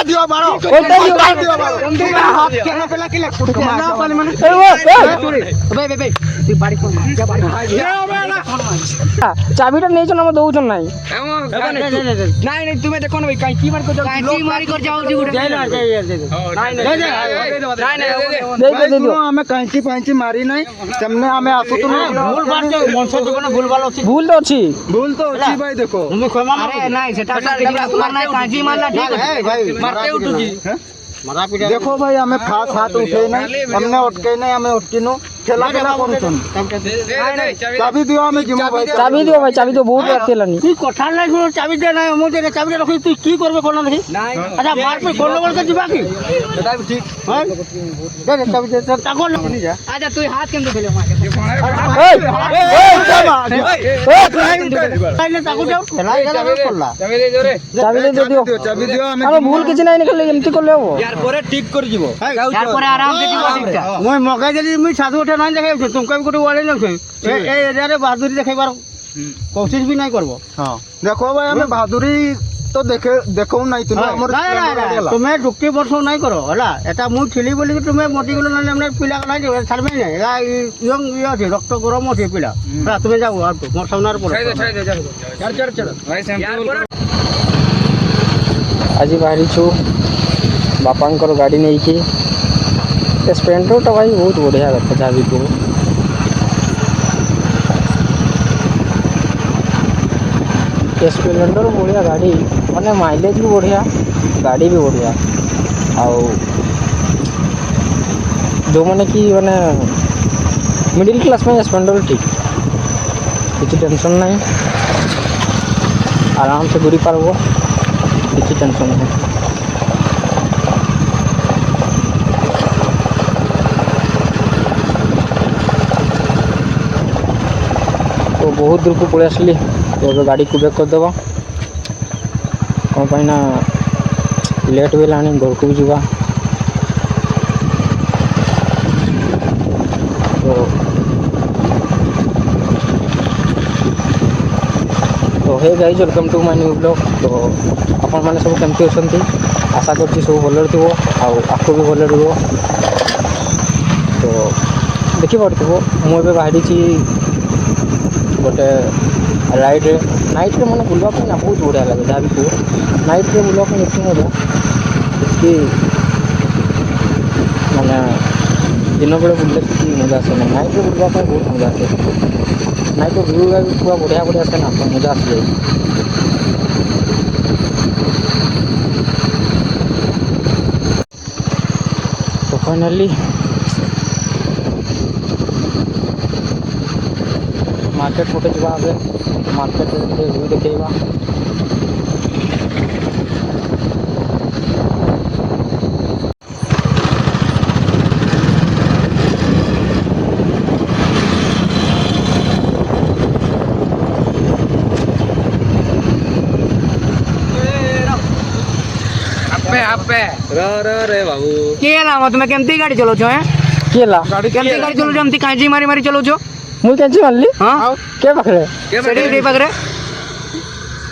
দিও মারো দিও মারো হাত কেন পেলা কি লাগ ফুট মানা পালে মানে ভাই ভাই ভাই তুই বাড়ি কোন যা বাড়ি চাবিটা নেইছো না, আমার দৌজন নাই। নাই নাই তুমি দেখো না ভাই কাই কি মার কো যাও কাঁচি মারি করে যাও দি গুড়ে যাই না যাই নাই নাই দে দিও। আমি কাঁচি পাঁচি মারি নাই তেমনে আমি আসু তো ভুল বাড়ছে মনসা দোকানে ভুল ভালো আছে ভুল তো আছে। ভুল তো হচ্ছে ভাই দেখো তুমি ক্ষমা আরে নাই সেটা তোমার নাই কাঁচি মারলা ঠিক আছে ভাই মারতে উঠুছি মারা পিটা देखो भाई हमें खास हाथ उठे नहीं हमने उठके नहीं हमें उठकिनो खेला खेला कौन सुन चाबी दियो हमें जिमो भाई চাবি দিও ভাই, চাবি তো বহুত রাখতে লানি। তুই কথা নাই শুনো চাবি দে নাই মো দে চাবিটা রাখি তুই কি করবে কোন দেখি আচ্ছা মার পে কোন বল কে দিবা কি সেটা भी ठीक হ্যাঁ दे दे चाबी दे তাকো नहीं जा আচ্ছা তুই হাত কেমনে ফেলে মার এই তাইলে তাকো যাও খেলা গেলা করলা চাবি দিয়ে দিও। चाबी दियो हमें আমি ভুল কিছু নাই, খালি এমতি করলে হবো। পরে ঠিক করে দিব তারপরে আরাম से দিব ঠিকটা মই মগাই দিলি মই সাধু ওঠে নাই দেখাই তুমি কবি কোটি ওয়ালে না এই এরিয়ারে বাহাদুরি দেখাইবার কোशिश भी नहीं करबो हां देखो भाई हमें बहादुरी तो देखे देखो नहीं तुम हमर তুমি যুক্তি বর্ষ নাই করো হলা এটা মুই ঠেলি বলি তুমি মতি গেল না আমরা পিলা নাই ছাড়বে না এরা ইয়ং ইয়ে আছে রক্ত গরম আছে পিলা হ্যাঁ তুমি যাও আর মোর সামনের পর ଆଜି ବାହାରିଛୁ ବାପାଙ୍କର ଗାଡ଼ି ନେଇକି। ସ୍ପ୍ଲେଣ୍ଡରଟା ଭାଇ ବହୁତ ବଢ଼ିଆ କଥା, ଯାହା ବି କୁହ। ସ୍ପ୍ଲେଣ୍ଡର ବଢ଼ିଆ ଗାଡ଼ି, ମାନେ ମାଇଲେଜ୍ ବି ବଢ଼ିଆ, ଗାଡ଼ି ବି ବଢ଼ିଆ। ଆଉ ଯେଉଁମାନେ କି ମାନେ ମିଡ଼ିଲ୍ କ୍ଲାସ୍ ପାଇଁ ସ୍ପ୍ଲେଣ୍ଡର ଠିକ୍, କିଛି ଟେନସନ୍ ନାହିଁ, ଆରାମସେ ଘୁରି ପାରିବ, କିଛି ଟେନସନ୍ ନାହିଁ। तो बहुत दूर को पड़े आसली, तो गाड़ी को ब्रेक करदेव कौन पाई ना लेट भी लानी, घर को भी जावा। तो hey guys welcome to my new blog. तो आपण मैंने सब केमती अच्छा, आशा कर सब भलर थो आपको भी भलर रही। तो देखिपो मुझे बाहरी गोटे राइड्रे नाइट्रे मैंने बुलवाक ना बहुत बढ़िया लगे, जहाँ भी कह नाइट्रे बुलवाक एति मजा कि मैंने दिन बेले बुलले कि मजा आसे ना, नाइट्रे बुलवाक बहुत मजा आसे। नाइट्रे व्यू भी पूरा बढ़िया बढ़िया आसे ना, मजा आस जाए। तो फाइनली मार्केट फोटे जावा, मार्केट व्यू देखा। रे बाबू के नाम तुम केमती गाड़ी चलो छो हैं केला केमती गाड़ी चलो छो, एमती कांजी मारी मारी चलो छो। मुई कैसे मानली हां के पकड़े सेडी दे पकड़े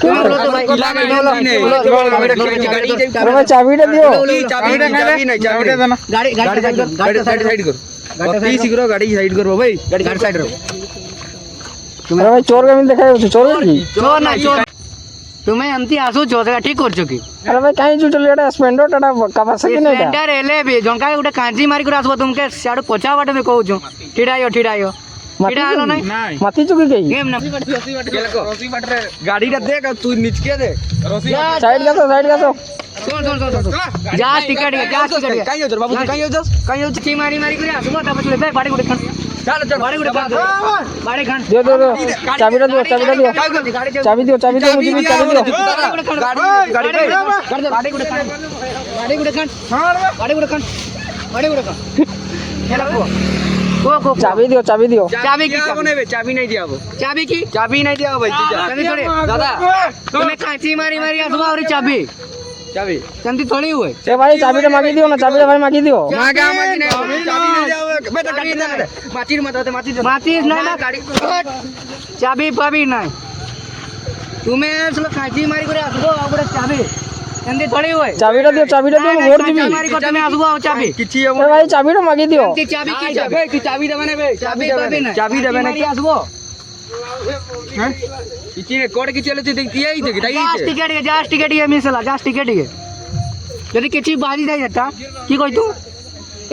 के बोलो तो भाई अरे भाई चाबीटा दियो। चाबी नहीं चाबी देना गाड़ी गाड़ी गाड़ी साइड कर अति शीघ्र गाड़ी साइड कर भाई गाड़ी साइड रो। अरे भाई चोर केमी देखा चोर की चोर ना चोर तुम्हें एमती आसु छो सेटा ठीक कर छो की। अरे भाई काई जुटल एटा स्प्लेंडर टाटा कापासाकी नै एटा स्प्लेंडर एले भी जनका उठे कांजी मारी कर आसबो तुमके साडू पछा बाटे में कहू छो ठिडायो ठिडायो ठिडा आलो नहीं माती चुकी गई गेम ना रसी बाट रे गाड़ी रे देख तू नीचे दे रसी साइड का तो सुन जा टिकट जा टिकट काई हो बाबू काई हो की मारी मारी करे आसबो ता पछले बे बाड़ी गुडे खान चल बाड़ी गुडे खान बाड़ी खान दियो चाबीटा दियो चाबी दियो चाबी दियो मुझे भी चाबी दियो। गाड़ी बाड़ी गुडे खान खेला को चाबी दियो चाबी की चाबी नहीं दिया वो चाबी की चाबी नहीं दिया भाई चाबी थोड़ी दादा तुम्हें कांची मारी मारी आसबो और चाबी चाबी केमती थोड़ी हुए ए भाई चाबीटा मांगी दियो ना, चाबीटा भाई मांगी दियो। मांगा मांगी नहीं चाबी नहीं दिया बेटा गाड़ी दे माचिर मत माचिस नहीं ना गाड़ी चाबी पाबी नहीं तुम्हें कांची मारी करे आसबो और चाबी ଏମିତି ଥୋଡ଼ି ହୁଏ ଚାବିଟା ଦିଅ ମୁଁ ଭୋଟ ଯିବି ମାରି କରି ତମେ ଆସିବ ଆଉ ଚାବି କିଛି ଏ ଭାଇ ଚାବିଟା ମାଗି ଦିଅ ଏମିତି ଚାବି କି ଚାବି ତୁ ଚାବି ଦେବେ ନା ବେ ଚାବି ଦେବେ ନା ଚାବି ଦେବେ ନା ମାରି ଆସିବ କିଛି କୋଡ କିଛି ହେଲେ ତୁ କିଏ ହେଇଛି କି ଜାଷ୍ଟ ଟିକେ ମିସ୍ ହେଲା ଜାଷ୍ଟ ଟିକେ ଯଦି କିଛି ବାଜି ଯାଇ ଯେତା କି କହି ତୁ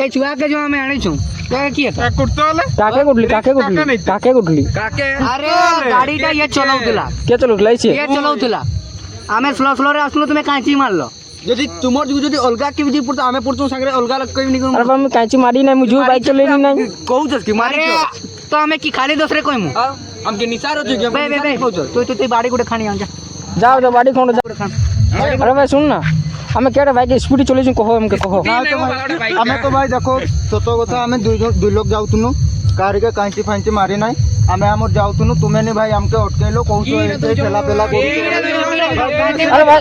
ଏ ଛୁଆକେ ଯୋଉ ଆମେ ଆଣିଛୁ କିଏ କାକେ ଗୁଡଲି ଆରେ ଗାଡିଟା ଇଏ ଚଲାଉଥିଲା କିଏ ଚଲଉଥିଲା ଇଏ ଚଲାଉଥିଲା ଆମେ ସ୍ଲୋ ରେ ଆସିଲୁ ତୁମେ କାଞ୍ଚି ମାରଲ ଯଦି ତୁମର ଯଦି ଅଲଗା କେମିତି ପଡୁଛ ଆମେ ପଡୁଛୁ ସାଙ୍ଗରେ ଅଲଗା ଲୋକ କେମିତି ଆରେ ମୁଁ କାଞ୍ଚି ମାରି ନାହିଁ ମୁଁ ଯୋଉ ବାଇକ୍ ଚଲେଇନି ନାହିଁ କହୁଛ କି ଆରେ ତ ଆମେ କି ଖାଲି ଦୋଷରେ କହିମୁ ଆମକେ ନିଶାର ଅଛି କି ବେ ତୁ ବାଡି ଗୋଟେ ଖାଣି ଆଣ ଯାଅ ବାଡ଼ି ଖଣ୍ଡ ଆରେ ଭାଇ ଶୁଣ ନା ଆମେ କେଡ଼େ ବାଇକ୍ ସ୍ପିड ଚଲେଇଛୁ କହ ଆମকে কহ ଆମେ ତ ଭାଇ ଦେଖ ସତ କଥା ଆମେ ଦୁଇ ଲୋକ ଯାଉଥିଲୁ କାହାରିକେ କାଞ୍ଚି ଫାଞ୍ଚି ମାରି ନାହିଁ ଆମେ ଆମର ଯାଉଥିଲୁ ତୁମେ ନି ଭାଇ ଆମକେ ଅଟକେଇଲ କହୁଛ ଠେଲା ପେଲା ଆରେ ଭାଇ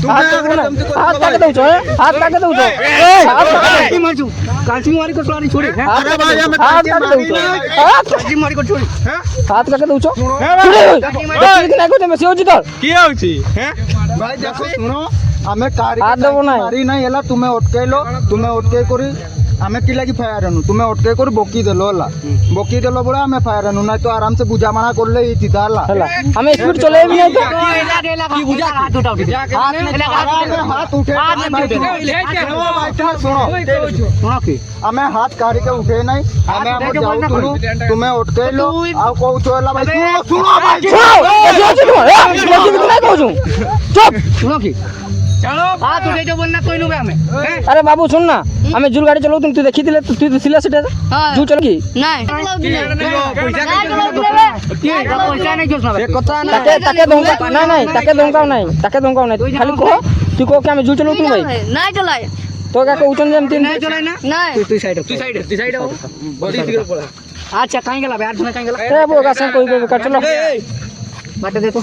हाथ काके दउछ हाथ काके दउछ कांची मारी को छोड़ी छोड़ी अरे भाई हमें हाथ काके दउछ कांची मारी को छोड़ी हाथ काके दउछ ना को में सेउ जितर की होची हैं भाई देखो सुनो हमें कार हाथ देबो ना मारी नहीं हला तुम्हें अटकेइलो तुम्हें अटकेइ करी आमे की लागी फायर हनु तुम्हें अटके कर बोकी देलो हला बोकी देलो बड़ा आमे फायर हनु ना तो आराम से बुझामणा करले ई थिता हला हला हमें स्पीड चले भी नहीं तो की बुझा हाथ उठा उठी हाथ उठे सुनो सुनो की आमे हाथ काढ़ी के उठे नहीं आमे हम जाउतुनु तुम्हें अटकेइलो आ कहू हला भाई सुनो भाई चुप सुनो की चलो हाथ उठे जो बोलना कोई नुबे हमें अरे बाबू सुन ना हमें जुल गाड़ी चलाऊ तू देखी दिले तू सिला सीटा जू चल की नहीं पैसा नहीं जोसना एक कथा ताके धमका नहीं ताके धमका नहीं खाली कह तू कह के हमें जू चलाऊ तू भाई नहीं चलाए तो क्या कहउछन जे हम तीन नहीं चलाए ना नहीं तू साइड हो बहुत शीघ्र पड़ा अच्छा कहीं गेला यार तुम्हें कहीं गेला ए बोगा से कोई कर चलो बाटे दे तो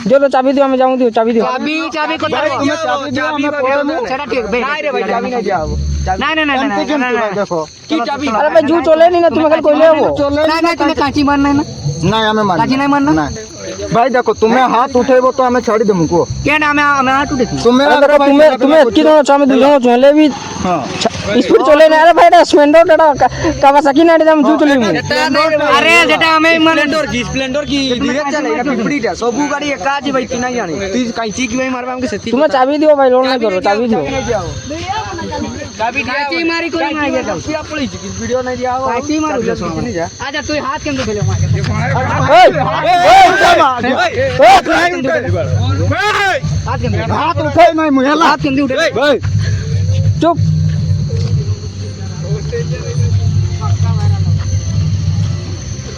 जो लो चाबी दियो हमें जाऊं दियो चाबी दियो चाबी को तुम्हें चाबी दियो हमें पड़े सेटा ठीक बे नहीं रे भाई चाबी नहीं जाओ नहीं देखो की चाबी अरे भाई जू चले नहीं ना तुम खाली कोई ले वो नहीं तुम्हें कांची मारना है ना नहीं हमें मार कांची नहीं मारना भाई देखो तुम्हें हाथ उठेबो तो हमें छाड़ी देमु को क्या ना मैं हाथ उठे तुम्हें तुम्हें की दोनों चाबी दो जणो चले भी हां स्पीड चले ना अरे भाई एटा स्प्लेंडर एटा कावासाकी ना हम जू चले अरे जेटा हमें स्प्लेंडर की धीरे चले एटा पिपड़ीटा सबु गाड़ी एका जी भाई तू नहीं जानी तू कांची की भाई मारबा हमके सेती तुम्हें चाबी दियो भाई लोन नहीं करो चाबी दियो चाबी कांची मारी कोई मार गया क्या पड़ी की वीडियो नहीं दिया हो कांची मार नहीं जा अच्छा तू हाथ केम तो खेले मार हाथ उठे नहीं मुहला हाथ केम उठे चुप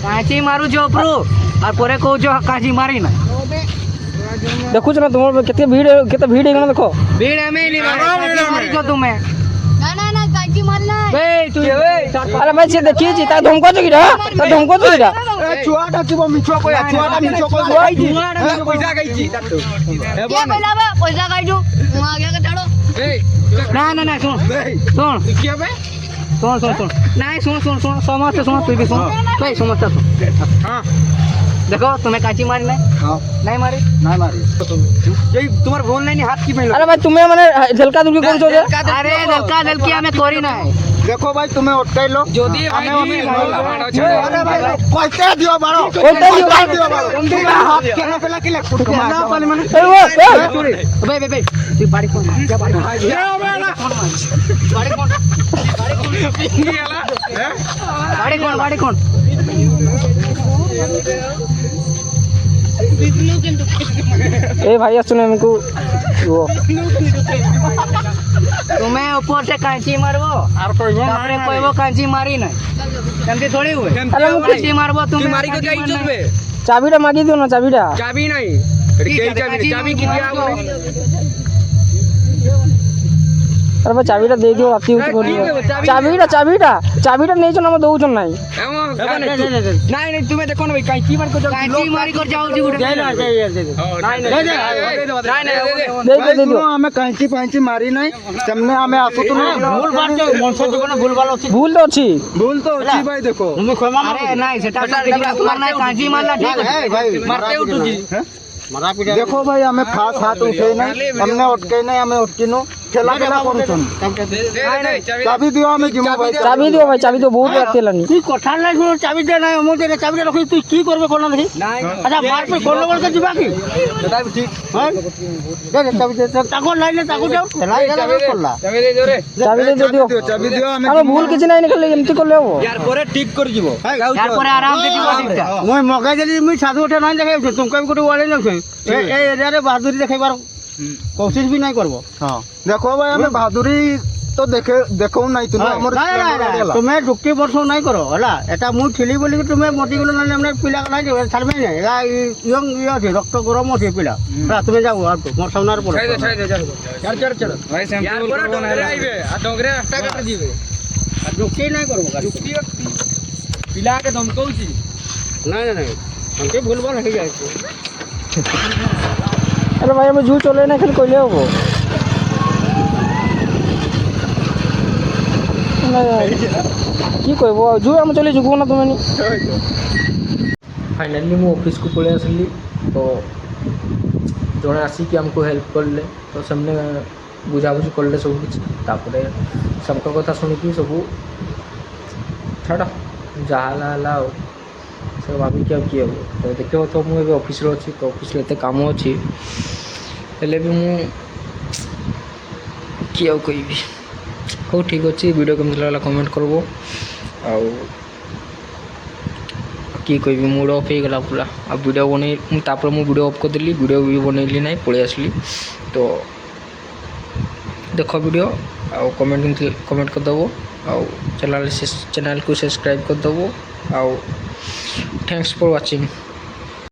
कांची मारू जो प्रो और परे को जो कांची मारी ना देखो ना तुम कितने भीड़ है देखो भीड़ में नहीं मारी जो तुम्हें ना काची मारना है बे तू अरे भाई से देखिए जी ता धमको तो गिरा छुआटा चिबो मिछो को छुआटा मिछो को पैसा गई छी क्या पैसा काई जो आगे का चढ़ो ना सुन क्या बे सुन नहीं सुन समझते सुन तू भी सुन तो समझता सुन हां देखो तुम्हें कांची मारी नहीं हां नहीं मारी यही तुम्हार फोन नहीं हाथ की पहले अरे भाई तुम्हें मैंने झलका दूंगी कौन सो अरे दलकी हमें कोरी ना है देखो भाई तुम्हें अटकाइलो ज्योति भाई अरे भाई पैसा दियो बारो पैसा दियो बारो हाथ केना पेला कि लग फुट मार बे तू बाड़ी कौन क्या बाड़ी बाड़ी कौन ए भाई सुनो हमको वो तुम्हें ऊपर से कांची मारबो और कोई कांची मारी ना एमती थोड़ी हुए अरे वो कांची मारबो तुम मारी को क्या इज्जत बे चाबीटा मागी दियो ना चाबीटा चाबी नहीं चाबी की दिया अरे भाई चाबीटा दे दियो राती उठ चाबीटा नहीं हम दौन ना ନାଇଁ ନାଇଁ ତୁମେ ଦେଖ ନା ଭାଇ କାଇଁ କି ମାନ କରି କାଇଁ ମାରି କରି ଯାଉଛି ଗୋଟେ दे ना दे दे ନାଇଁ ନାଇଁ दे दियो आमे कांची फांची मारी नाही तुमने आमे आसुतुनु भूल बात मनुष्य जीवन भूल भाल अच्छी भूल तो अच्छी भूल तो अछि भाई देखो তুমি ক্ষমা আরে নাই সেটা তোমার নাই কাঁচি মারলা ঠিক আছে ভাই মারতে উঠুছি মারা পিটা देखो भाई आमे खास हाथ उठे नहीं हमने अटके नहीं आमे अटकिनु खेला खेला करूछन चाबी दियो आमे जिमो भाई चाबी दियो भाई चाबी तो बहुत रात लानी তুই কথা নাই শুনো চাবি দে নাই মো দে চাবি রাখি তুই কি করবে কোন দেখি নাই আচ্ছা মার পে কোন বলতে দিবা কি সেটা ঠিক হ্যাঁ দে চাবি দে তাকো লাইলে তাকো যাও লাই গেলে করলা চাবি দে জোরে चाबी दे दियो चाबी दियो आमे अरे भूल किसी नहीं निकल एमती कर ले वो यार পরে ঠিক করে দিব यार পরে आराम से দিব ঠিকটা মই মগাই দেলি মুই সাধু উঠে নাই দেখাই তুমি কোটি ওয়ালে নছে এই এরিয়ারে বাহাদুরি দেখাইবার কোশিশ भी नहीं करबो हां देखो भाई आमे बहादुरी तो देखो नहीं तुम हमर তুমি যুক্তি বর্ষ নাই করো হলা এটা মুই ঠেলি বলি তুমি মতি গুলো নাই আমরা পিলা নাই ছাড়বে না এরা ইয়ং ইয়ে আছে রক্ত গরম আছে পিলা হ্যাঁ তুমি যাও আর মোর সামনার পড়ে চল ভাই স্যাম্পল করব না আইবে আর ডগরে একটা কাট দিবে যুক্তি নাই করবো যুক্তি পিলাকে ধমকাউছি নাই নাই নাই আমাকে ভুল ভাল হয়ে যাচ্ছে अरे भाई हम जू चले ना खाली कहले हो कि कहब जू आम चले जुगो ना तुम फाइनाली मु ऑफिस को पलि आसली तो जड़े आसिक आमको हेल्प करले तो सामने बुझाबुझी करले सब किसी सबका कथा शुणिकी सब छाड़ जहाँ सब भाविक आ किए हे तो देखो तो मुझे ऑफिस अच्छी तो ऑफिस एत कम अच्छी हेले भी किए कहबी हो ठीक अच्छे वीडियो केमती लगा कमेंट करब किए कहबी मूड ऑफ हो गला पूरा आ वीडियो बन तापर मुझे वीडियो ऑफ करदेली वीडियो भी बनैली ना पलि आसली तो देख वीडियो आ कमेंट करदेव आ चैनल को सब्सक्राइब करदेव आ थैंक्स फॉर वाचिंग।